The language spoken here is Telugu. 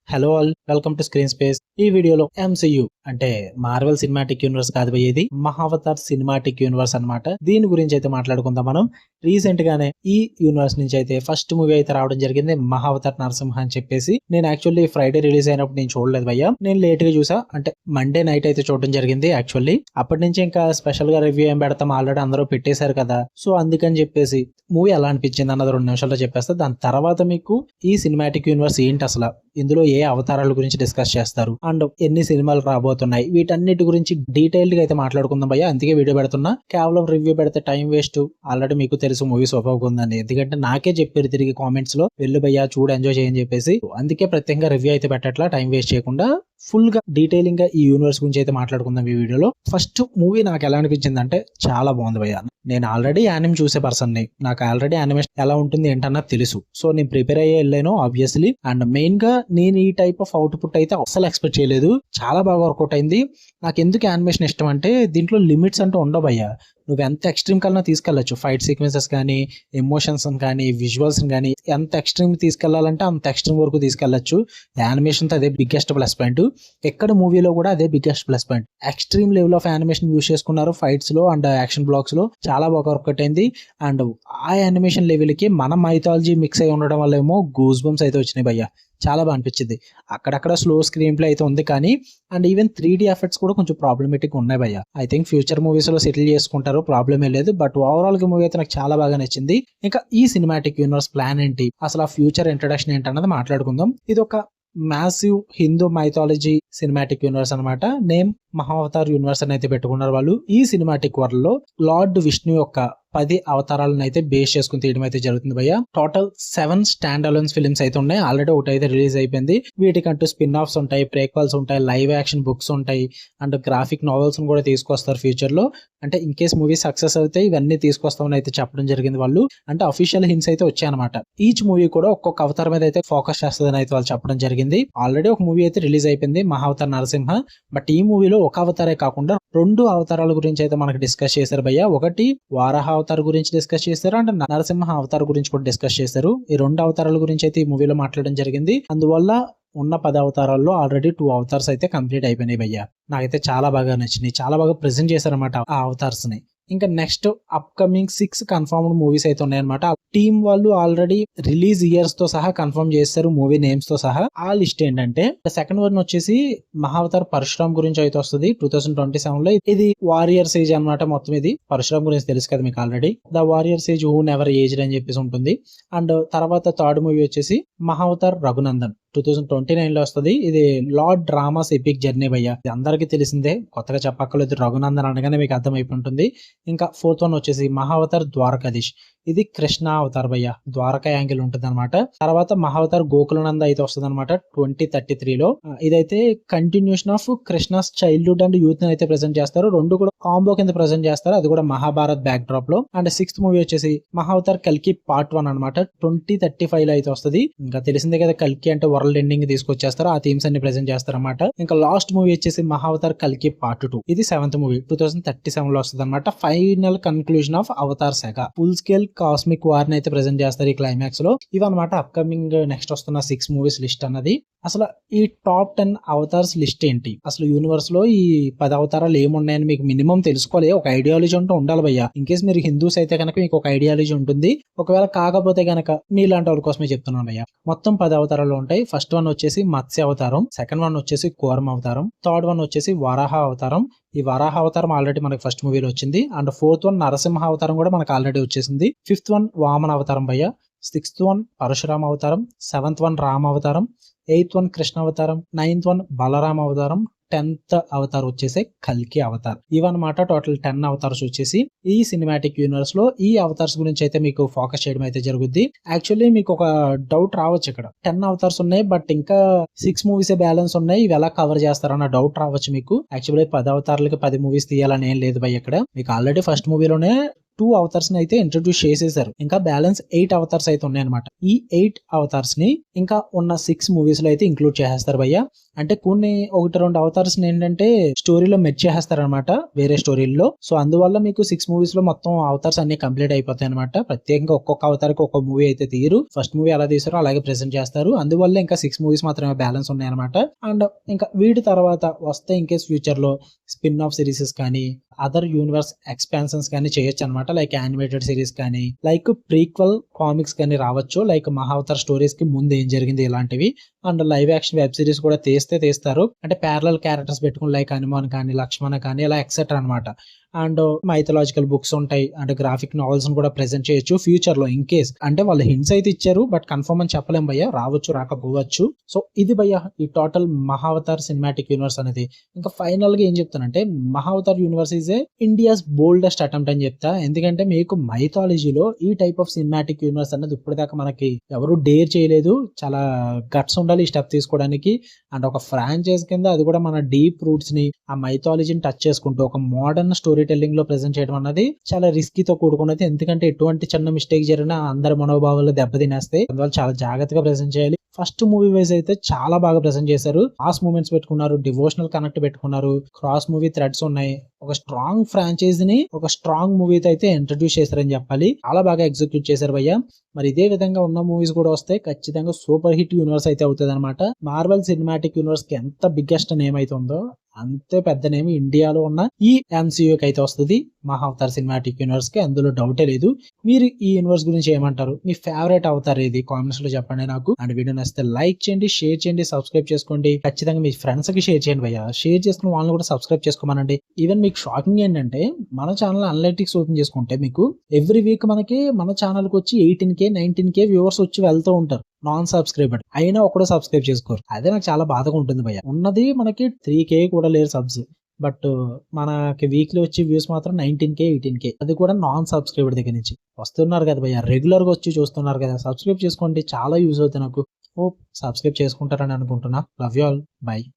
Hello all, welcome to screen space. ఈ వీడియోలో ఎంసీయూ అంటే మార్వెల్ సినిమాటిక్ యూనివర్స్ కాదు భయ్య, ఇది మహావతార్ సినిమాటిక్ యూనివర్స్ అన్నమాట. దీని గురించి అయితే మాట్లాడుకుందాం మనం. రీసెంట్ గానే ఈ యూనివర్స్ నుంచి అయితే ఫస్ట్ మూవీ అయితే రావడం జరిగింది, మహావతార్ నరసింహ అని చెప్పేసి. నేను యాక్చువల్లీ ఫ్రైడే రిలీజ్ అయినప్పుడు నేను చూడలేదు భయ్య, నేను లేట్ గా చూసా. అంటే మండే నైట్ అయితే చూడడం జరిగింది యాక్చువల్లీ. అప్పటి నుంచి ఇంకా స్పెషల్ గా రివ్యూ ఏం పెడతాం, ఆల్రెడీ అందరూ పెట్టేశారు కదా, సో అందుకని చెప్పేసి మూవీ ఎలా అనిపించింది అన్నది 2 నిమిషాల్లో చెప్పేస్తా. దాని తర్వాత మీకు ఈ సినిమాటిక్ యూనివర్స్ ఏంటి, అసలు ఇందులో ఏ అవతారాల గురించి డిస్కస్ చేస్తారు అండ్ ఎన్ని సినిమాలు రాబోతున్నాయి, వీటన్నిటి గురించి డీటెయిల్డ్ గా అయితే మాట్లాడుకుందాం భయ్య. అందుకే వీడియో పెడుతున్నా. కేవలం రివ్యూ పెడితే టైం వేస్ట్. ఆల్రెడీ మీకు తెలుసు మూవీ సూపర్ ఉందని, ఎందుకంటే నాకే చెప్పారు తిరిగి కామెంట్స్ లో, వెళ్ళు భయ్య చూడు, ఎంజాయ్ చేయని చెప్పేసి. అందుకే ప్రత్యేకంగా రివ్యూ అయితే పెట్టట్లా, టైం వేస్ట్ చేయకుండా ఫుల్ గా డీటెయిలింగ్ గా ఈ యూనివర్స్ గురించి అయితే మాట్లాడుకుందాం ఈ వీడియోలో. ఫస్ట్ మూవీ నాకు ఎలా అనిపించింది అంటే చాలా బాగుంది భయ్య. నేను ఆల్రెడీ యానిమ్ చూసే పర్సన్ ని, నాకు ఆల్రెడీ యానిమేషన్ ఎలా ఉంటుంది ఏంటన్నా తెలుసు. సో నేను ప్రిపేర్ అయ్యే వెళ్ళాను ఆబ్వియస్లీ. అండ్ మెయిన్ గా నేను ఈ టైప్ ఆఫ్ అవుట్పుట్ అయితే అస్సలు ఎక్స్పెక్ట్ చేయలేదు. చాలా బాగా వర్కౌట్ అయింది. నాకు ఎందుకు యానిమేషన్ ఇష్టం అంటే దీంట్లో లిమిట్స్ అంటూ ఉండవు భయ్య. నువ్వు ఎంత ఎక్స్ట్రీమ్ కన్నా తీసుకెళ్లొచ్చు. ఫైట్ సీక్వెన్సెస్ కానీ, ఎమోషన్స్ కానీ, విజువల్స్ కానీ ఎంత ఎక్స్ట్రీమ్ తీసుకెళ్లాలంటే అంత ఎక్స్ట్రీమ్ వరకు తీసుకెళ్లొచ్చు. యానిమేషన్ తో అదే బిగ్గెస్ట్ ప్లస్ పాయింట్. ఎక్కడ మూవీలో కూడా అదే biggest plus point. Extreme level of animation use చేసుకున్నారు ఫైట్స్ లో అండ్ యాక్షన్ బ్లాక్స్ లో. చాలా బాగా వర్కౌట్ అయింది. అండ్ ఆ యానిమేషన్ లెవెల్ కి మన మైథాలజీ మిక్స్ అయి ఉండడం వల్ల ఏమో గూస్ బంప్స్ అయితే వచ్చినాయి భయ్య. చాలా బాగా అనిపించింది. అక్కడక్కడ స్లో స్క్రీన్ ప్లే అయితే ఉంది కానీ, అండ్ ఈవెన్ 3D ఎఫెక్ట్స్ కూడా కొంచెం ప్రాబ్లమేటిక్ ఉన్నాయి భయ్య. ఐ థింక్ ఫ్యూచర్ మూవీస్ లో సెటిల్ చేసుకుంటారు, ప్రాబ్లమే లేదు. బట్ ఓవరాల్ గా మూవీ అయితే నాకు చాలా బాగా నచ్చింది. ఇంకా ఈ సినిమాటిక్ యూనివర్స్ ప్లాన్ ఏంటి, అసలు ఆ ఫ్యూచర్ ఇంట్రడక్షన్ ఏంటి అన్నది మాట్లాడుకుందాం. ఇది ఒక massive Hindu mythology cinematic universe అనమాట. నేమ్ మహావతార్ యూనివర్స్ అని అయితే పెట్టుకున్నారు వాళ్ళు. ఈ సినిమాటిక్ వరల్డ్ లో లార్డ్ విష్ణు యొక్క 10 అవతారాలను అయితే బేస్ చేసుకుని తీయడం అయితే జరుగుతుంది భయ్య. టోటల్ 7 స్టాండ్ అలోన్ ఫిల్మ్స్ అయితే ఉన్నాయి. ఆల్రెడీ ఒకటి అయితే రిలీజ్ అయిపోయింది. వీటికంటూ స్పిన్ ఆఫ్స్ ఉంటాయి, ప్రేక్వల్స్ ఉంటాయి, లైవ్ యాక్షన్ బుక్స్ ఉంటాయి అండ్ గ్రాఫిక్ నావెల్స్ కూడా తీసుకొస్తారు ఫ్యూచర్ లో. అంటే ఇన్ కేస్ మూవీ సక్సెస్ అయితే ఇవన్నీ తీసుకొస్తామని అయితే చెప్పడం జరిగింది వాళ్ళు. అంటే అఫీషియల్ హింట్స్ అయితే వచ్చాయి అనమాట. ఈచ్ మూవీ కూడా ఒక్కొక్క అవతారం మీద అయితే ఫోకస్ చేస్తుందని అయితే వాళ్ళు చెప్పడం జరిగింది. ఆల్రెడీ ఒక మూవీ అయితే రిలీజ్ అయిపోయింది, మహావతార్ నరసింహ. బట్ ఈ మూవీలో ఒక అవతారే కాకుండా 2 అవతారాల గురించి అయితే మనకి డిస్కస్ చేశారు భయ్య. ఒకటి వారాహ అవతార్ గురించి డిస్కస్ చేశారు అండ్ నరసింహ అవతార్ గురించి కూడా డిస్కస్ చేశారు. ఈ 2 అవతారాల గురించి అయితే ఈ మూవీలో మాట్లాడడం జరిగింది. అందువల్ల ఉన్న 10 అవతారాల్లో ఆల్రెడీ 2 అవతార్స్ అయితే కంప్లీట్ అయిపోయినాయి భయ్య. నాకైతే చాలా బాగా నచ్చినాయి. చాలా బాగా ప్రెజెంట్ చేశారన్నమాట ఆ అవతార్స్ ని. ఇంకా నెక్స్ట్ అప్కమింగ్ 6 కన్ఫర్మ్డ్ మూవీస్ అయితే ఉన్నాయన్నమాట. టీమ్ వాళ్ళు ఆల్రెడీ రిలీజ్ ఇయర్స్ తో సహా కన్ఫర్మ్ చేస్తారు, మూవీ నేమ్స్ తో సహా. ఆ లిస్ట్ ఏంటంటే సెకండ్ వన్ వచ్చేసి మహావతార్ పరశురామ్ గురించి అయితే వస్తుంది 2027 లో. ఇది వారియర్ సేజ్ అన్నమాట. మొత్తం ఇది పరశురామ్ గురించి తెలుసు కదా మీకు already. The warrior sage who never aged అని చెప్పేసి ఉంటుంది. అండ్ తర్వాత థర్డ్ మూవీ వచ్చేసి మహావతార్ రఘునందన్ 2029 లో వస్తుంది. ఇది లార్డ్ డ్రామాస్ ఎపిక్ జర్నీ భయ్య. ఇది అందరికీ తెలిసిందే, కొత్తగా చెప్పక్కర్లేదు. రఘునందన్ అనగానే మీకు అర్థమైపోతుంది. ఇంకా ఫోర్త్ వన్ వచ్చేసి మహావతార్ ద్వారకాధీష్. ఇది కృష్ణ అవతార్ భయ్య, ద్వారకా యాంగిల్ ఉంటుంది అనమాట. తర్వాత మహావతార్ గోకులనంద అయితే వస్తుంది అనమాట 2033 లో. ఇదైతే continuation of Krishna's childhood and youth ని అయితే ప్రెజెంట్ చేస్తారు. 2 కూడా కాంబో కింద ప్రెజెంట్ చేస్తారు, అది కూడా మహాభారత్ బ్యాక్ డ్రాప్ లో. అండ్ 6th మూవీ వచ్చేసి మహావతార్ కల్కి పార్ట్ 1 అనమాట 2035 లో అయితే వస్తుంది. ఇంకా తెలిసిందే కదా, కల్కి అంటే వరల్డ్ ఎండింగ్ తీసుకొచ్చేస్తారు, ఆ థీమ్స్ అన్ని ప్రెజెంట్ చేస్తారు అనమాట. ఇంకా లాస్ట్ మూవీ వచ్చేసి మహావతార్ కల్కి పార్ట్ 2. ఇది 7th మూవీ 2037 లో వస్తుంది అనమాట. Final conclusion of Avatar saga. Full scale cosmic war ని అయితే ప్రెజెంట్ చేస్తారు ఈ క్లైమాక్స్ లో. ఇవన్నమాట అప్కమింగ్ నెక్స్ట్ వస్తున్న 6 మూవీస్ లిస్ట్ అన్నది. అసలు ఈ టాప్ 10 అవతార్స్ లిస్ట్ ఏంటి, అసలు యూనివర్స్ లో ఈ 10 అవతారాలు ఏమున్నాయని మీకు మినిమం తెలుసుకోవాలి. ఒక ఐడియాలజీ అంటూ ఉండాలి భయ్య. ఇన్ కేస్ మీరు హిందూస్ అయితే కనుక మీకు ఒక ఐడియాలజీ ఉంటుంది, ఒకవేళ కాకపోతే గనక మీలాంటి వాళ్ళ కోసమే చెప్తున్నాను భయ్య. మొత్తం 10 అవతారాలు ఉంటాయి. ఫస్ట్ వన్ వచ్చేసి మత్స్య అవతారం, సెకండ్ వన్ వచ్చేసి కూర్మ అవతారం, థర్డ్ వన్ వచ్చేసి వరాహ అవతారం. ఈ వరాహ అవతారం ఆల్రెడీ మనకి ఫస్ట్ మూవీలో వచ్చింది. అండ్ 4th వన్ నరసింహ అవతారం కూడా మనకు ఆల్రెడీ వచ్చేసింది. 5th వన్ వామన అవతారం భయ్య, 6th వన్ పరశురామ అవతారం, 7th వన్ రామ అవతారం, 8th వన్ కృష్ణ అవతారం, 9th వన్ బలరామ అవతారం, 10th అవతార్ వచ్చేసి కల్కి అవతార్. ఇవన్నమాట టోటల్ 10 అవతార్స్ వచ్చేసి ఈ సినిమాటిక్ యూనివర్స్ లో. ఈ అవతార్స్ గురించి అయితే మీకు ఫోకస్ చేయడం అయితే జరుగుద్ది. యాక్చువల్లీ మీకు ఒక డౌట్ రావచ్చు, ఇక్కడ 10 అవతార్స్ ఉన్నాయి బట్ ఇంకా 6 మూవీస్ బ్యాలెన్స్ ఉన్నాయి, ఇవి ఎలా కవర్ చేస్తారన్న డౌట్ రావచ్చు మీకు. యాక్చువల్లీ 10 అవతార్లకి 10 మూవీస్ తీయాలని ఏం లేదు భయ్. ఇక్కడ మీకు ఆల్రెడీ ఫస్ట్ మూవీలోనే 2 అవతార్స్ ని అయితే ఇంట్రడ్యూస్ చేసేసారు. ఇంకా బ్యాలెన్స్ 8 అవతార్స్ అయితే ఉన్నాయన్నమాట. ఈ 8 అవతార్స్ ని ఇంకా ఉన్న 6 మూవీస్ లో అయితే ఇంక్లూడ్ చేసేస్తారు భయ్య. అంటే కొన్ని 1-2 అవతార్స్ ఏంటంటే స్టోరీలో మెర్జ్ చేసేస్తారనమాట వేరే స్టోరీల్లో. సో అందువల్ల మీకు 6 మూవీస్ లో మొత్తం అవతార్స్ అన్ని కంప్లీట్ అయిపోతాయి అనమాట. ప్రత్యేకంగా ఒక్కొక్క అవతారికి ఒక మూవీ అయితే తీయరు. ఫస్ట్ మూవీ ఎలా తీసారో అలాగే ప్రెజెంట్ చేస్తారు. అందువల్ల ఇంకా 6 మూవీస్ మాత్రమే బ్యాలెన్స్ ఉన్నాయి అనమాట. అండ్ ఇంకా వీటి తర్వాత వస్తే ఇంకేస్ ఫ్యూచర్ లో స్పిన్ ఆఫ్ సిరీసెస్ కానీ అదర్ యూనివర్స్ ఎక్స్పాన్షన్స్ కానీ చేయొచ్చు అనమాట. లైక్ యానిమేటెడ్ సిరీస్ కానీ లైక్ ప్రీక్వల్ కామిక్స్ కానీ రావచ్చు. లైక్ మహావతార్ స్టోరీస్ కి ముందు ఏం జరిగింది ఇలాంటివి. And live action web series కూడా తీస్తారు. అంటే ప్యారలల్ క్యారెక్టర్స్ పెట్టుకుని లైక్ హనుమాన్ కానీ లక్ష్మణ కానీ ఇలా ఎక్సెట్రా అనమాట. అండ్ మైథలాజికల్ బుక్స్ ఉంటాయి. అండ్ గ్రాఫిక్ నావెల్స్ కూడా ప్రెజెంట్ చేయొచ్చు ఫ్యూచర్ లో ఇన్ కేస్. అంటే వాళ్ళు హింట్స్ అయితే ఇచ్చారు, బట్ కన్ఫర్మ్ అని చెప్పలేం భయ్య, రావచ్చు రాకపోవచ్చు. సో ఇది భయ్య ఈ టోటల్ మహావతార్ సినిమాటిక్ యూనివర్స్ అనేది. ఇంకా ఫైనల్ గా ఏం చెప్తానంటే Mahavatar universe is a India's boldest attempt అని చెప్తా. ఎందుకంటే మీకు మైథాలజీలో ఈ టైప్ ఆఫ్ సినిమాటిక్ యూనివర్స్ అనేది ఇప్పటిదాకా మనకి ఎవరు డేర్ చేయలేదు. చాలా గట్స్ ఉండాలి ఈ స్టెప్ తీసుకోవడానికి. అండ్ ఒక ఫ్రాంచైజ్ కింద అది కూడా మన డీప్ రూట్స్ ని ఆ మైథాలజీని టచ్ చేసుకుంటూ ఒక మోడర్న్ స్టోరీ టెల్లింగ్ లో ప్రెజెంట్ చేయడం అన్నది చాలా రిస్కీతో కూడుకున్నది. ఎందుకంటే ఎటువంటి చిన్న మిస్టేక్ జరిగినా అందరి మనోభావాలు దెబ్బతినేస్తాయి. అందువల్ల చాలా జాగ్రత్తగా ప్రెజెంట్ చేయాలి. ఫస్ట్ మూవీ వైజ్ అయితే చాలా బాగా ప్రెజెంట్ చేశారు. మాస్ మూమెంట్స్ పెట్టుకున్నారు, డివోషనల్ కనెక్ట్ పెట్టుకున్నారు, క్రాస్ మూవీ థ్రెడ్స్ ఉన్నాయి. ఒక స్ట్రాంగ్ ఫ్రాంచైజ్ ని ఒక స్ట్రాంగ్ మూవీతో అయితే ఇంట్రడ్యూస్ చేశారని చెప్పాలి. చాలా బాగా ఎగ్జిక్యూట్ చేశారు భయ్య. మరి ఇదే విధంగా ఉన్న మూవీస్ కూడా వస్తే ఖచ్చితంగా సూపర్ హిట్ యూనివర్స్ అయితే అవుతుంది అనమాట. మార్వెల్ సినిమాటిక్ యూనివర్స్ కి ఎంత బిగ్గెస్ట్ నేమ్ అయితే ఉందో అంతే పెద్ద నేమ్ ఇండియాలో ఉన్న ఈ ఎంసీయూకి అయితే వస్తుంది, మహావతార్ సినిమాటిక్ యూనివర్స్ కి. అందులో డౌటే లేదు. మీరు ఈ యూనివర్స్ గురించి ఏమంటారు? మీ ఫేవరెట్ అవతార్ ఏది? కామెంట్స్ లో చెప్పండి నాకు. అండ్ వీడియో నచ్చితే లైక్ చేయండి, షేర్ చేయండి, సబ్స్క్రైబ్ చేసుకోండి. ఖచ్చితంగా మీ ఫ్రెండ్స్ కి షేర్ చేయండి భయ్య. షేర్ చేసుకుని వాళ్ళని కూడా సబ్స్క్రైబ్ చేసుకోమనండి. ఈవెన్ మీకు షాకింగ్ ఏంటంటే మన ఛానల్ అనలిటిక్స్ ఓపెన్ చేసుకుంటే మీకు ఎవ్రీ వీక్ మనకి మన ఛానల్ కి వచ్చి 18K 19K వ్యూవర్స్ వచ్చి వెళ్తూ ఉంటారు నాన్ సబ్స్క్రైబర్. అయినా ఒకడో సబ్స్క్రైబ్ చేసుకోరు. అదే నాకు చాలా బాధగా ఉంటుంది భయ్య. ఉన్నది మనకి 3K కూడా లేరు సబ్స్, బట్ మనకి వీక్లీ వచ్చే వ్యూస్ మాత్రం 19K 18K, అది కూడా నాన్ సబ్స్క్రైబర్ దగ్గర నుంచి వస్తున్నారు కదా భయ్య. రెగ్యులర్ గా వచ్చి చూస్తున్నారు కదా. సబ్స్క్రైబ్ చేసుకోండి, చాలా యూజ్ అవుతుంది నాకు. హోప్ సబ్స్క్రైబ్ చేసుకుంటారని అనుకుంటున్నా. Love you all, by.